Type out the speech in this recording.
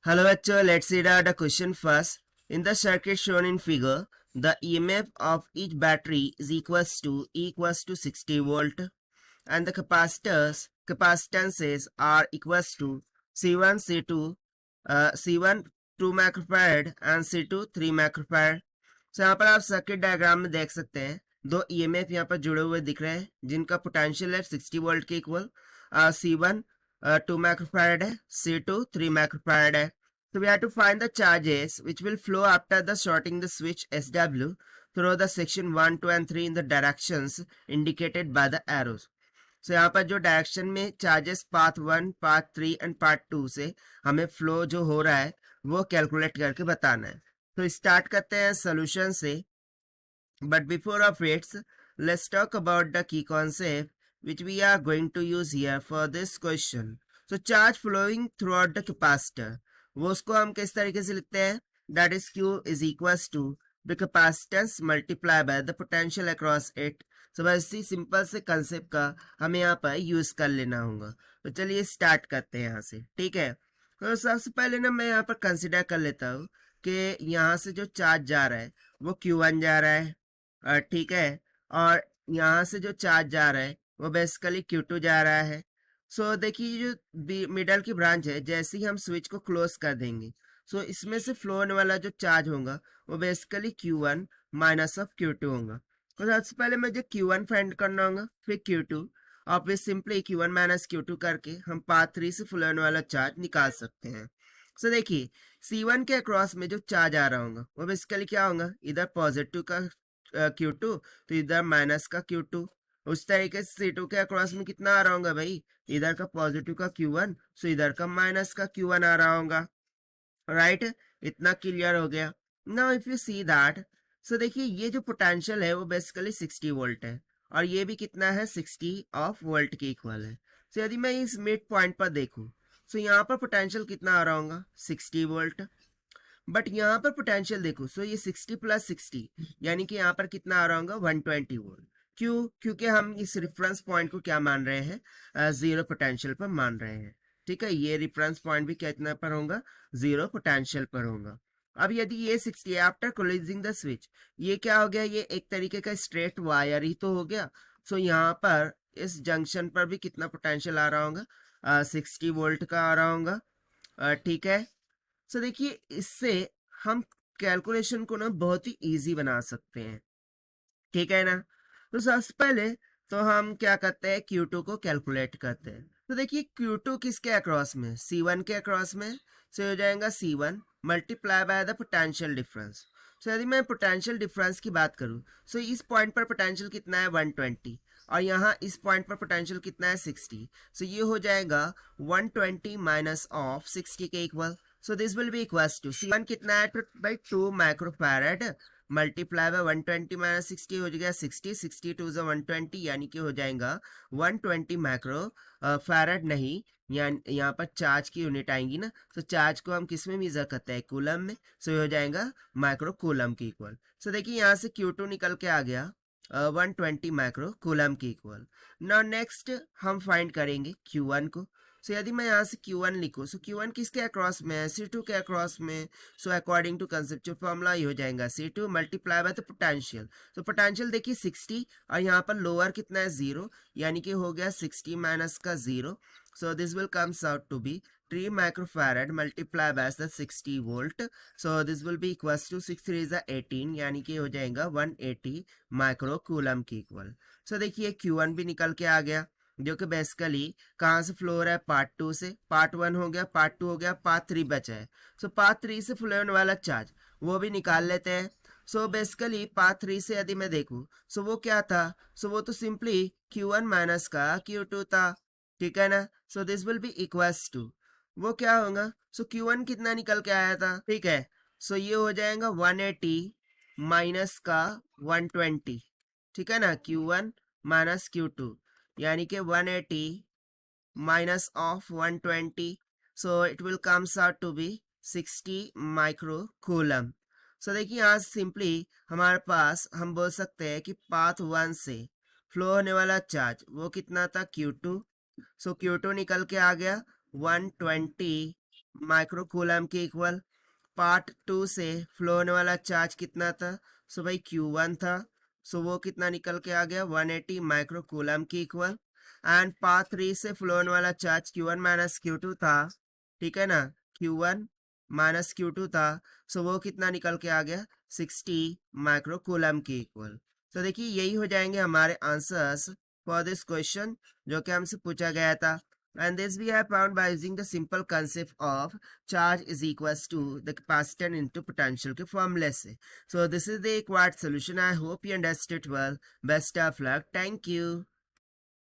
Hello bachcho, let's read out the question first. In the circuit shown in figure, the EMF of each battery is equals to 60 volt and the capacitances are equals to C1 C2 C1 2 microfarad and C2 3 microfarad. तो यहाँ पर आप circuit diagram में देख सकते हैं दो EMF यहाँ पर जुड़े हुए दिख रहे हैं जिनका पोटेंशियल है 60 वोल्ट के इक्वल। C1 2 माइक्रोफैराड है, C2 3 माइक्रोफैराड है। So we have to find the charges which will flow after the shorting the switch SW through the section 1, 2 and 3 in the directions indicated by the arrows. So यहाँ पर जो direction में charges path 1, path 3 and part 2 से हमें flow जो हो रहा है वो कैलकुलेट करके बताना है। तो स्टार्ट करते हैं सोल्यूशन से, but before of its let's talk about the key concept which we are going to use here for this question. So charge flowing throughout the capacitor, वो उसको हम किस तरीके से लिखते हैं, that is Q is equals to the capacitance multiplied by the potential across it. So बस इसी सिंपल से कंसेप्ट का हमें यहाँ पर यूज कर लेना होगा। तो चलिए स्टार्ट करते हैं यहाँ से, ठीक है। तो सबसे पहले ना मैं यहाँ पर कंसिडर कर लेता हूँ कि यहाँ से जो चार्ज जा रहा है वो Q1 जा रहा है, ठीक है, और यहाँ से जो चार्ज जा रहा है वो बेसिकली Q2 जा रहा है। सो देखिए जो मिडल की ब्रांच है जैसे ही हम स्विच को क्लोज कर देंगे सो इसमें से फ्लो होने वाला जो चार्ज होगा वो basically Q1 minus of Q2 होगा। तो सबसे पहले मुझे Q1 फाइंड करना होगा, फिर Q2, और फिर सिंपली Q1 माइनस Q2 करके हम पाथ 3 से फ्लो होने वाला चार्ज निकाल सकते हैं। सो देखिए C1 के अक्रॉस में जो चार्ज आ रहा होगा वो बेसिकली क्या होगा, इधर पॉजिटिव का Q2 तो इधर माइनस का Q2। उस तरीके से C2 के अक्रॉस में कितना आ रहा होगा भाई, इधर का पॉजिटिव का Q1 सो इधर का माइनस का Q1 आ रहा होगा, राइट। इतना क्लियर हो गया। Now if you see that, so देखिए ये जो पोटेंशियल है वो बेसिकली 60 वोल्ट है और ये भी कितना है 60 ऑफ वोल्ट के इक्वल है। सो यदि मैं इस मिड पॉइंट पर देखूं सो यहाँ पर पोटेंशियल कितना आ रहा होगा 60 वोल्ट, बट यहाँ पर पोटेंशियल देखो सो ये 60 प्लस 60 यानी कि यहाँ पर कितना आ रहा होगा 120 वोल्ट। क्यों? क्योंकि हम इस रेफरेंस पॉइंट को क्या मान रहे हैं, जीरो पोटेंशियल पर मान रहे हैं, ठीक है। ये रेफरेंस पॉइंट भी कितना पर होगा, जीरो पोटेंशियल पर होगा। अब यदि ये 60 आफ्टर क्लोजिंग द स्विच, ये क्या हो गया, ये एक तरीके का स्ट्रेट वायर ही तो हो गया। सो यहाँ पर इस जंक्शन पर भी कितना पोटेंशियल आ रहा होगा, 60 वोल्ट का आ रहा होगा, ठीक है। सो देखिए इससे हम कैलकुलेशन को ना बहुत ही इजी बना सकते हैं, ठीक है ना। तो सबसे पहले तो हम क्या करते हैं, Q2 को कैलकुलेट करते हैं। तो देखिए Q2 किसके अक्रॉस में, C1 के अक्रॉस में, से हो जाएगा C1 multiply by the potential difference. So यदि मैं पोटेंशियल डिफरेंस की बात करूं सो इस पॉइंट पर पोटेंशियल कितना है 120 और यहाँ इस पॉइंट पर पोटेंशियल कितना है 60। सो ये हो जाएगा 120 माइनस ऑफ 60 के equal. So this will be equals to C1 कितना है by 2 microfarad multiply by 120 minus 60 हो जाएगा 60, 60 टू 120 यानी कि हो जाएगा 120 माइक्रो फैराड नहीं, यहाँ पर चार्ज की यूनिट आएंगी ना, तो चार्ज को हम किस में मेजर करते हैं, कूलम में। सो हो जाएगा माइक्रो कूलम की इक्वल। सो देखिए यहाँ से Q2 निकल के आ गया 120 माइक्रो कूलम की इक्वल। नाउ नेक्स्ट हम फाइंड करेंगे Q1 को। सो यदि मैं यहाँ से Q1 लिखूँ सो Q1 किसके अक्रॉस में है, C2 के अक्रॉस में। So according to conceptual formula ये हो जाएगा C2 multiply by the potential. तो पोटेंशियल देखिए 60 और यहाँ पर लोअर कितना है 0 यानी कि हो गया 60 माइनस का 0। So this will comes out to be 3 microfarad multiply by the 60 volt. So this will be equals to 6 3 is 18 यानी कि हो जाएगा 180 माइक्रो कूलम की इक्वल। सो देखिए Q1 भी निकल के आ गया जो कि बेसिकली कहाँ से फ्लो हो रहा है, पार्ट 2 से। पार्ट 1 हो गया, पार्ट 2 हो गया, पार्ट 3 बचा है। सो पार्ट 3 से फ्लो होने वाला चार्ज वो भी निकाल लेते हैं। सो बेसिकली पार्ट 3 से यदि मैं देखूं सो वो क्या था, सो वो तो सिंपली Q1 माइनस का Q2 था, ठीक है ना। So this will be equals to वो क्या होगा, सो Q1 कितना निकल के आया था, ठीक है। सो ये हो जाएगा 180 माइनस का 120, ठीक है ना, Q1 माइनस Q2 यानी कि 180 minus of 120, so it will comes out to be 60 micro coulomb. So देखिए यहाँ सिंपली हमारे पास हम बोल सकते हैं कि पाथ 1 से फ्लो होने वाला चार्ज वो कितना था Q2। सो Q2 निकल के आ गया 120 माइक्रो कूलम के इक्वल। पार्ट 2 से फ्लो होने वाला चार्ज कितना था? सो भाई Q1 था। सो वो कितना निकल के आ गया? 180 माइक्रो कूलम के इक्वल। एंड पार्ट 3 से फ्लो होने वाला चार्ज Q1 माइनस Q2 था, ठीक है ना? Q1 माइनस Q2 था। सो वो कितना निकल के आ गया? 60 माइक्रो कूलम के इक्वल। तो देखिए यही हो जाएंगे हमारे आंसर्स फॉर दिस क्वेश्चन जो कि हमसे पूछा गया था। And this we have found by using the simple concept of charge is equals to the capacitance into potential के formula से. So this is the required solution. I hope you understood well. Best of luck. Thank you.